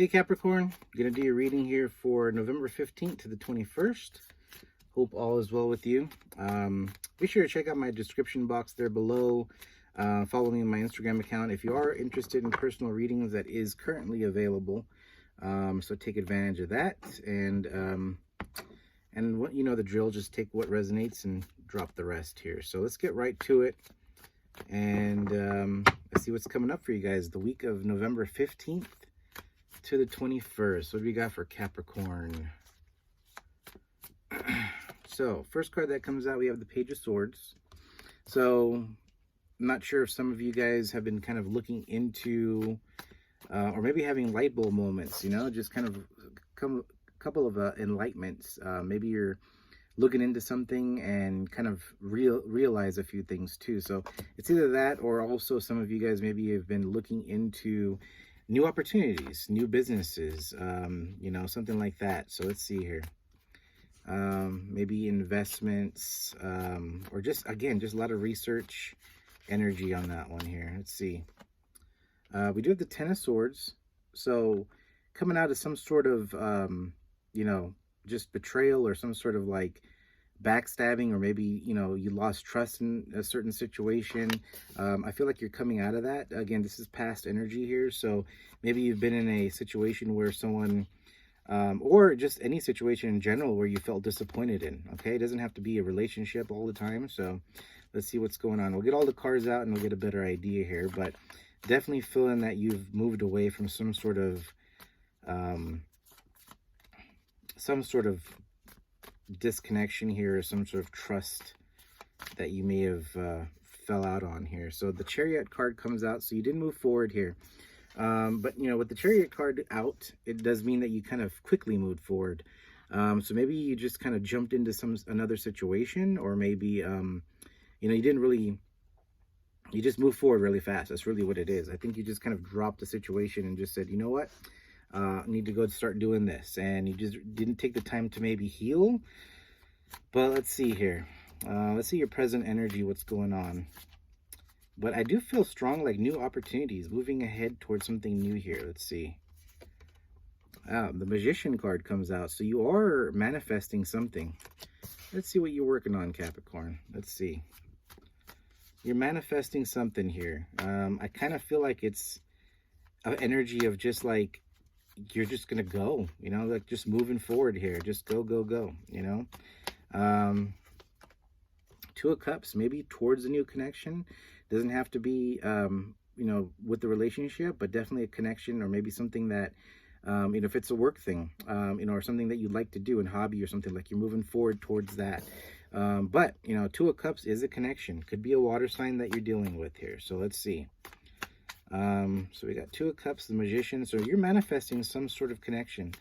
Hey Capricorn, gonna do your reading here for November 15th to the 21st. Hope all is well with you. Be sure to check out my description box there below. Follow me on my Instagram account if you are interested in personal readings. That is currently available. So take advantage of that. And what you know the drill. Just take what resonates and drop the rest here. So let's get right to it. And let's see what's coming up for you guys the week of November 15th to the 21st. What do we got for Capricorn? So first card that comes out, we have the Page of Swords. So I'm not sure if some of you guys have been kind of looking into or maybe having light bulb moments, you know, just kind of a couple of enlightenments. Maybe you're looking into something and kind of realize a few things too. So it's either that, or also some of you guys maybe have been looking into new opportunities, new businesses, you know, something like that. So let's see here. Maybe investments, or just, again, just a lot of research energy on that one here. Let's see. We do have the Ten of Swords. So coming out of some sort of, you know, just betrayal or some sort of like backstabbing, or maybe, you know, you lost trust in a certain situation. I feel like you're coming out of that. Again, this is past energy here. So maybe you've been in a situation where someone, or just any situation in general where you felt disappointed in. Okay, it doesn't have to be a relationship all the time. So let's see what's going on. We'll get all the cards out and we'll get a better idea here, but definitely feeling that you've moved away from some sort of disconnection here, or some sort of trust that you may have fell out on here. So the Chariot card comes out, so you did move forward here. But you know, with the Chariot card out, it does mean that you kind of quickly moved forward. So maybe you just kind of jumped into another situation, or maybe you know, you just moved forward really fast. That's really what it is. I think you just kind of dropped the situation and just said, you know what, I need to go start doing this, and you just didn't take the time to maybe heal. But let's see here. Let's see your present energy, what's going on. But I do feel strong, like new opportunities, moving ahead towards something new here. Let's see. The Magician card comes out, so you are manifesting something. Let's see what you're working on, Capricorn. Let's see. You're manifesting something here. I kind of feel like it's an energy of just like, you're just gonna go, you know, like just moving forward here, just go, you know. Two of Cups, maybe towards a new connection. Doesn't have to be you know, with the relationship, but definitely a connection, or maybe something that you know, if it's a work thing, you know, or something that you'd like to do in hobby or something, like you're moving forward towards that. But you know, Two of Cups is a connection, could be a water sign that you're dealing with here. So let's see. So we got Two of Cups, the Magician. So you're manifesting some sort of connection,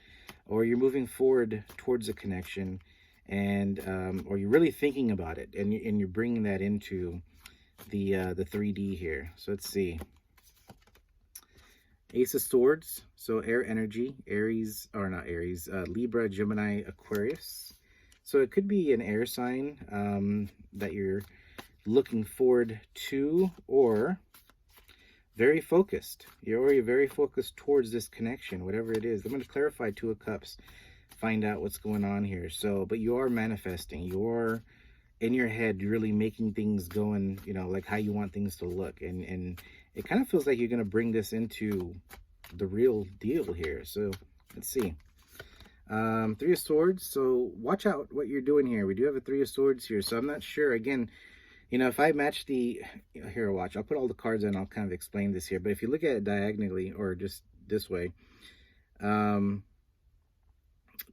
or you're moving forward towards a connection, and or you're really thinking about it, and you're bringing that into the 3D here. So let's see. Ace of Swords, so air energy, Aries, or not Aries, Libra, Gemini, Aquarius. So it could be an air sign that you're looking forward to, or very focused. You're very focused towards this connection, whatever it is. I'm going to clarify Two of Cups, find out what's going on here. So, but you are manifesting. You're in your head, really making things going, you know, like how you want things to look. And it kind of feels like you're going to bring this into the real deal here. So let's see. Three of Swords. So watch out what you're doing here. We do have a Three of Swords here. So I'm not sure, again, you know, if I match the, here, watch, I'll put all the cards in, I'll kind of explain this here. But if you look at it diagonally, or just this way,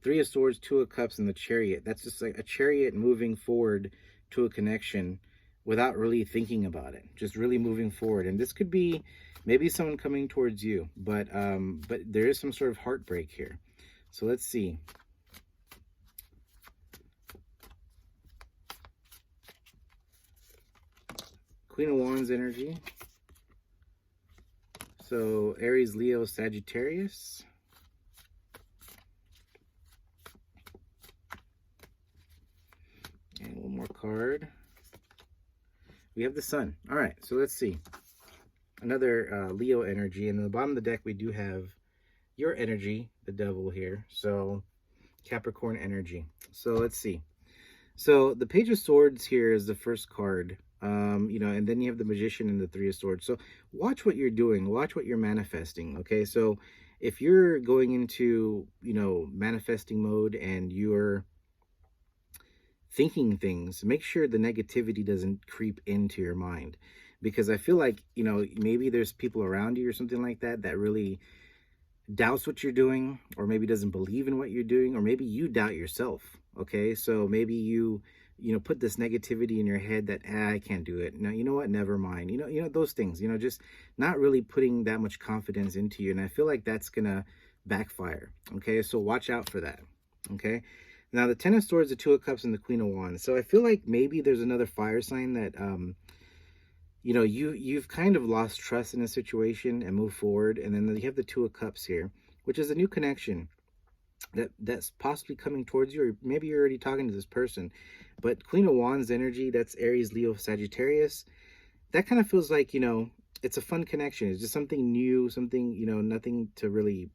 Three of Swords, Two of Cups, and the Chariot. That's just like a chariot moving forward to a connection without really thinking about it, just really moving forward. And this could be maybe someone coming towards you, but there is some sort of heartbreak here. So let's see. Queen of Wands energy. So Aries, Leo, Sagittarius. And one more card. We have the Sun. All right, so let's see. Another Leo energy. And in the bottom of the deck, we do have your energy, the devil here. So Capricorn energy. So let's see. So the Page of Swords here is the first card. And then you have the Magician and the Three of Swords. So watch what you're doing. Watch what you're manifesting. Okay, so if you're going into, manifesting mode and you're thinking things, make sure the negativity doesn't creep into your mind. Because I feel like, maybe there's people around you or something like that that really doubts what you're doing, or maybe doesn't believe in what you're doing, or maybe you doubt yourself. Okay, so maybe you put this negativity in your head that I can't do it. No, you know what, never mind. Those things, just not really putting that much confidence into you. And I feel like that's gonna backfire. Okay, so watch out for that. Okay, now the Ten of Swords, the Two of Cups, and the Queen of Wands. So I feel like maybe there's another fire sign that you've kind of lost trust in a situation and move forward. And then you have the Two of Cups here, which is a new connection that's possibly coming towards you, or maybe you're already talking to this person. But Queen of Wands energy, that's Aries, Leo, Sagittarius. That kind of feels like, it's a fun connection. It's just something new, something, nothing to really,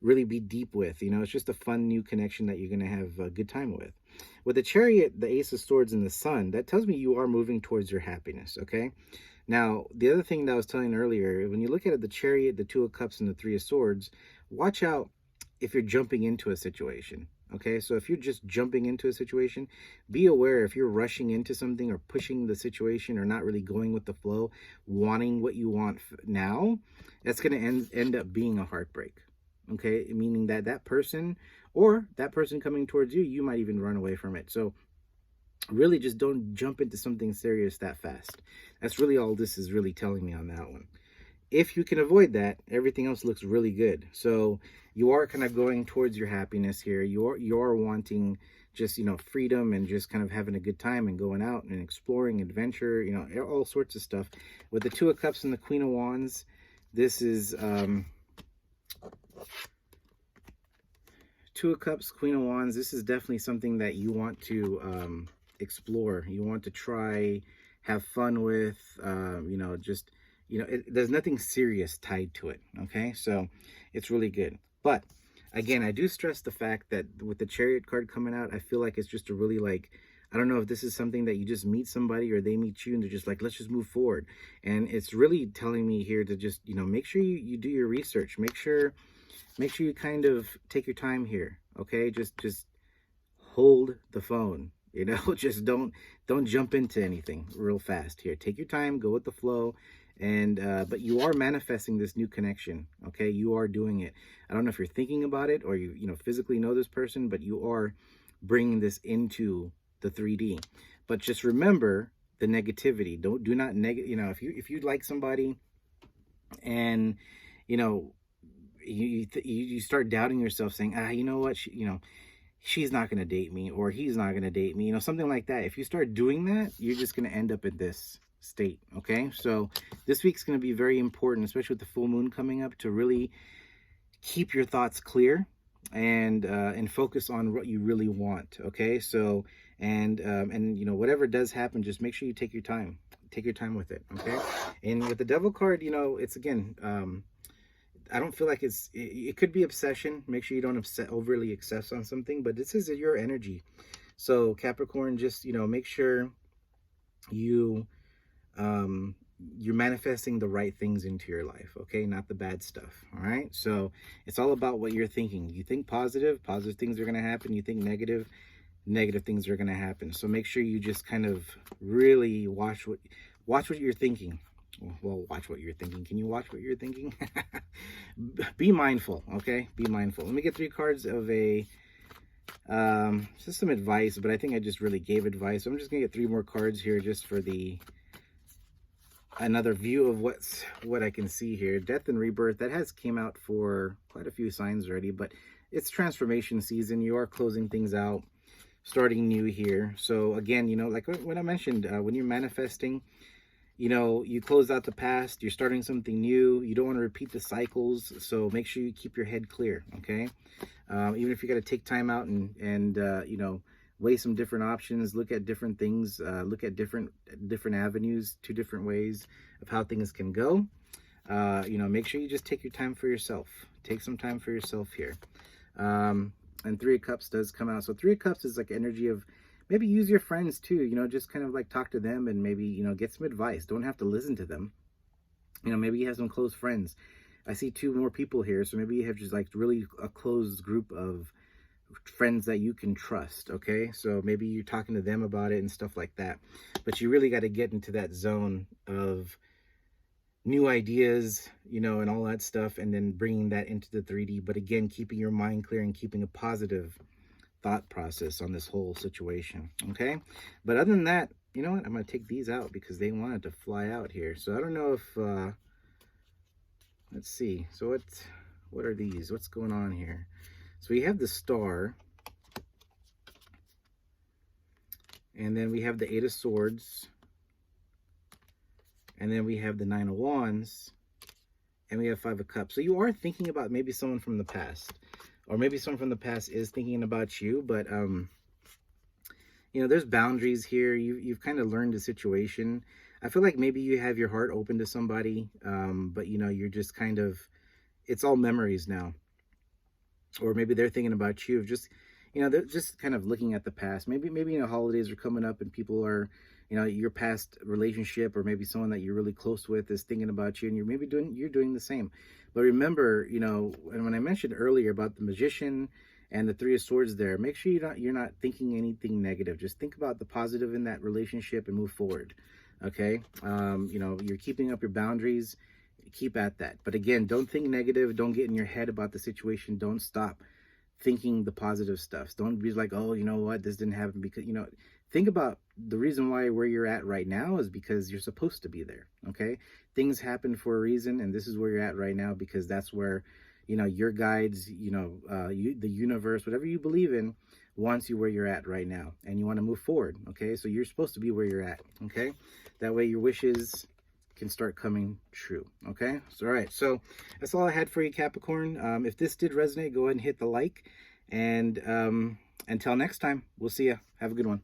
really be deep with. It's just a fun new connection that you're going to have a good time with. With the Chariot, the Ace of Swords, and the Sun, that tells me you are moving towards your happiness. Okay, now the other thing that I was telling earlier, when you look at it, the Chariot, the Two of Cups, and the Three of Swords, watch out if you're jumping into a situation. Okay, so if you're just jumping into a situation, be aware if you're rushing into something or pushing the situation or not really going with the flow, wanting what you want now, that's going to end up being a heartbreak. Okay, meaning that person or that person coming towards you, you might even run away from it. So really just don't jump into something serious that fast. That's really all this is really telling me on that one. If you can avoid that, everything else looks really good. So you are kind of going towards your happiness here. You're wanting just, freedom and just kind of having a good time and going out and exploring, adventure, all sorts of stuff. With the Two of Cups and the Queen of Wands, this is Two of Cups, Queen of Wands. This is definitely something that you want to explore. You want to try, have fun with, there's nothing serious tied to it. Okay, so it's really good. But again, I do stress the fact that with the Chariot card coming out, I feel like it's just a really I don't know if this is something that you just meet somebody or they meet you and they're just like, let's just move forward. And it's really telling me here to just, make sure you do your research. Make sure you kind of take your time here. Okay, just hold the phone. Just don't jump into anything real fast here. Take your time, go with the flow. And but you are manifesting this new connection. Okay, you are doing it. I don't know if you're thinking about it or you physically know this person, but you are bringing this into the 3D. But just remember the negativity. Do not if you like somebody and you start doubting yourself, saying, you know what, she's not going to date me, or he's not going to date me, something like that. If you start doing that, you're just going to end up in this state. Okay, so this week's going to be very important, especially with the full moon coming up, to really keep your thoughts clear and focus on what you really want. Okay, so and whatever does happen, just make sure you take your time with it. Okay, and with the Devil card, it's again, I don't feel like it could be obsession. Make sure you don't overly obsess on something, but this is your energy. So Capricorn, just make sure you're manifesting the right things into your life. Okay, not the bad stuff. All right, so it's all about what you're thinking. You think positive things are going to happen. You think negative things are going to happen. So make sure you just kind of really watch what you're thinking. Well, watch what you're thinking. Can you watch what you're thinking? Be mindful. Okay, be mindful. Let me get 3 cards of just some advice, but I think I just really gave advice. So I'm just gonna get 3 more cards here just for another view of what I can see here. Death and rebirth, that has came out for quite a few signs already, but it's transformation season. You are closing things out, starting new here. So again, like what I mentioned, when you're manifesting, you close out the past, you're starting something new. You don't want to repeat the cycles, so make sure you keep your head clear. Okay, even if you got to take time out and weigh some different options, look at different things, look at different avenues, 2 different ways of how things can go. Make sure you just take your time for yourself. Take some time for yourself here. And Three of Cups does come out. So Three of Cups is like energy of maybe use your friends too, just kind of like talk to them and maybe, get some advice. Don't have to listen to them. Maybe you have some close friends. I see two more people here. So maybe you have just like really a close group of friends that you can trust. Okay. So maybe you're talking to them about it and stuff like that, but you really got to get into that zone of new ideas, and all that stuff, and then bringing that into the 3D. But again, keeping your mind clear and keeping a positive thought process on this whole situation. Okay. But other than that, you know what? I'm going to take these out because they wanted to fly out here. So I don't know if, let's see. So what are these? What's going on here? So we have the Star. And then we have the Eight of Swords. And then we have the Nine of Wands. And we have Five of Cups. So you are thinking about maybe someone from the past. Or maybe someone from the past is thinking about you. But, there's boundaries here. You've kind of learned the situation. I feel like maybe you have your heart open to somebody. But, you're just kind of, it's all memories now. Or maybe they're thinking about you. Just, they're just kind of looking at the past. Maybe, holidays are coming up and people are, your past relationship or maybe someone that you're really close with is thinking about you, and you're doing the same. But remember, and when I mentioned earlier about the Magician and the Three of Swords there, make sure you're not thinking anything negative. Just think about the positive in that relationship and move forward. Okay. You're keeping up your boundaries. Keep at that. But again, don't think negative. Don't get in your head about the situation. Don't stop thinking the positive stuff. Don't be like, oh, you know what, this didn't happen because, think about the reason why where you're at right now is because you're supposed to be there. Okay. Things happen for a reason. And this is where you're at right now because that's where, your guides, the universe, whatever you believe in wants you where you're at right now. And you want to move forward. Okay. So you're supposed to be where you're at. Okay. That way your wishes can start coming true. Okay. So, all right. So that's all I had for you, Capricorn. If this did resonate, go ahead and hit the like. And until next time, we'll see ya. Have a good one.